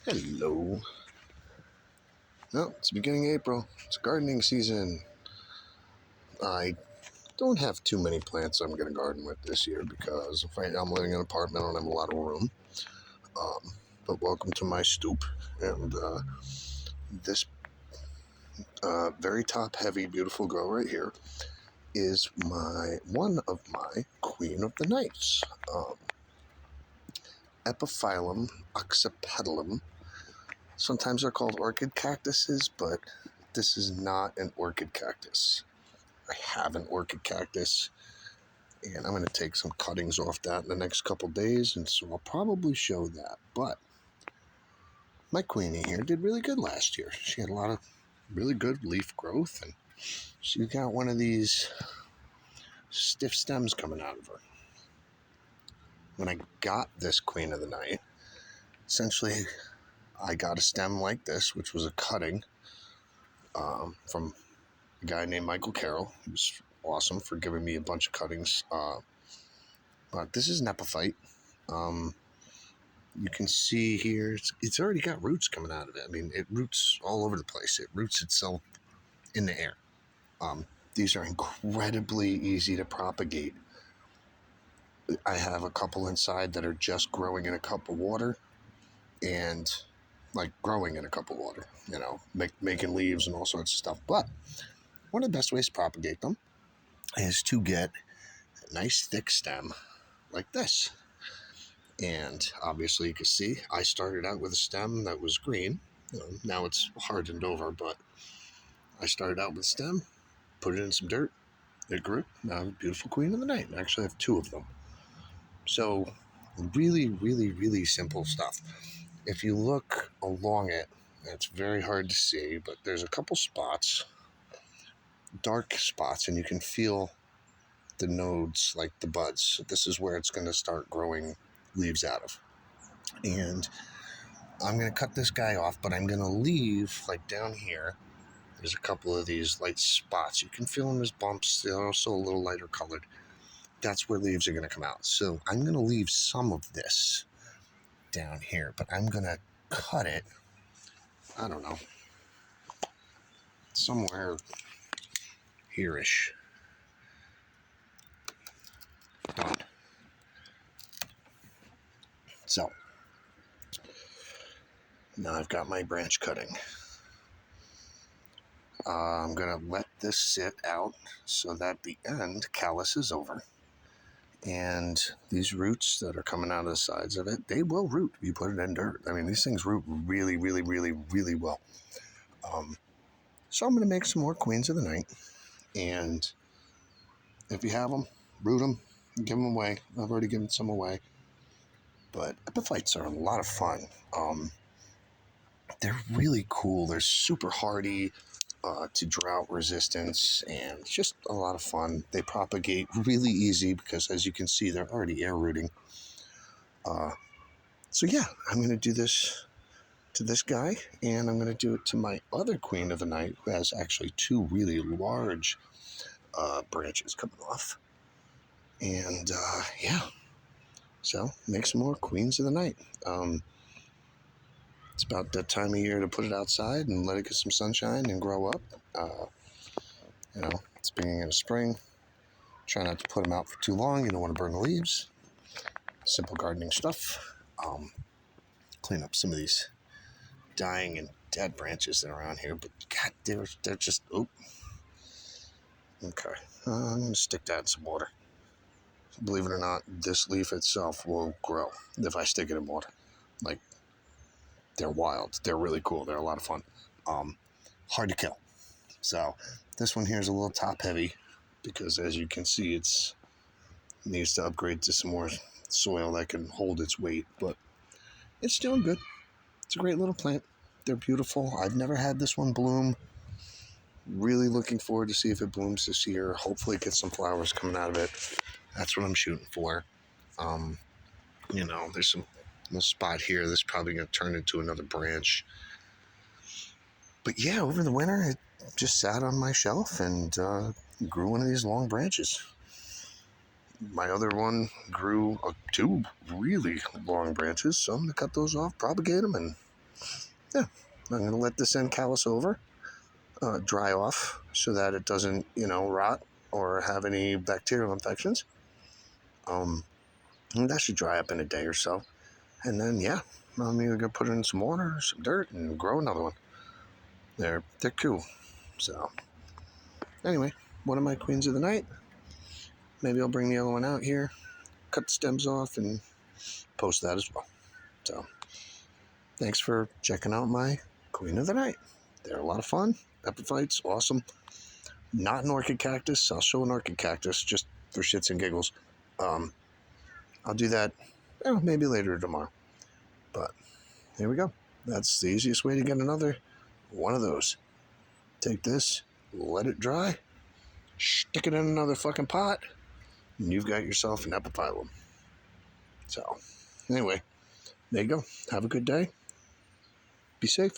Hello. No, it's beginning of April. It's gardening season. I don't have too many plants I'm going to garden with this year because right now I'm living in an apartment. I don't have a lot of room. But welcome to my stoop. And this very top heavy, beautiful girl right here is one of my queen of the nights. Epiphyllum oxypetalum. Sometimes they're called orchid cactuses, but this is not an orchid cactus. I have an orchid cactus, and I'm going to take some cuttings off that in the next couple days, and so I'll probably show that. But my queenie here did really good last year. She had a lot of really good leaf growth, and she got one of these stiff stems coming out of her. When I got this queen of the night, essentially I got a stem like this, which was a cutting from a guy named Michael Carroll. He was awesome for giving me a bunch of cuttings. But this is an epiphyte. You can see here, it's already got roots coming out of it. I mean, it roots all over the place. It roots itself in the air. These are incredibly easy to propagate. I have a couple inside that are just growing in a cup of water, and like growing in a cup of water, making leaves and all sorts of stuff. But one of the best ways to propagate them is to get a nice thick stem like this. And obviously you can see I started out with a stem that was green. Now it's hardened over, but I started out with a stem, put it in some dirt, it grew. Now I have a beautiful queen of the night. I actually have two of them. So really, really, really simple stuff. If you look along it, it's very hard to see, but there's a couple spots, dark spots, and you can feel the nodes, like the buds. This is where it's going to start growing leaves out of. And I'm going to cut this guy off, but I'm going to leave, like down here, there's a couple of these light spots. You can feel them as bumps. They're also a little lighter colored. That's where leaves are going to come out. So I'm going to leave some of this down here, but I'm going to cut it, I don't know, somewhere here-ish. Done. So now I've got my branch cutting. I'm going to let this sit out so that the end callus is over. And these roots that are coming out of the sides of it, they will root if you put it in dirt. I mean, these things root really, really, really, really well. So I'm going to make some more queens of the night. And if you have them, root them, give them away. I've already given some away. But epiphytes are a lot of fun. They're really cool. They're super hardy to drought resistance, and it's just a lot of fun. They propagate really easy because, as you can see, they're already air rooting. So yeah, I'm going to do this to this guy, and I'm going to do it to my other queen of the night, who has actually two really large branches coming off. And yeah, so make some more queens of the night. It's about that time of year to put it outside and let it get some sunshine and grow up. It's beginning of spring. Try not to put them out for too long. You don't want to burn the leaves. Simple gardening stuff. Clean up some of these dying and dead branches that are around here. But God, they're just, okay. I'm going to stick that in some water. Believe it or not, this leaf itself will grow if I stick it in water. Like, they're wild. They're really cool. They're a lot of fun. Hard to kill. So this one here is a little top heavy because, as you can see, it needs to upgrade to some more soil that can hold its weight. But it's doing good. It's a great little plant. They're beautiful. I've never had this one bloom. Really looking forward to see if it blooms this year. Hopefully get some flowers coming out of it. That's what I'm shooting for. There's some little spot here that's probably going to turn into another branch. But yeah, over the winter, it just sat on my shelf and grew one of these long branches. My other one grew two really long branches, so I'm going to cut those off, propagate them, and yeah, I'm going to let this end callus over, dry off so that it doesn't, rot or have any bacterial infections. And that should dry up in a day or so. And then, yeah, I'm either going to put it in some water or some dirt and grow another one. They're cool. So, anyway, one of my queens of the night. Maybe I'll bring the other one out here, cut the stems off, and post that as well. So, thanks for checking out my queen of the night. They're a lot of fun. Epiphytes, awesome. Not an orchid cactus. I'll show an orchid cactus just for shits and giggles. I'll do that maybe later tomorrow. But here we go. That's the easiest way to get another one of those. Take this, let it dry, stick it in another fucking pot, and you've got yourself an epiphyllum. So, anyway, there you go. Have a good day. Be safe.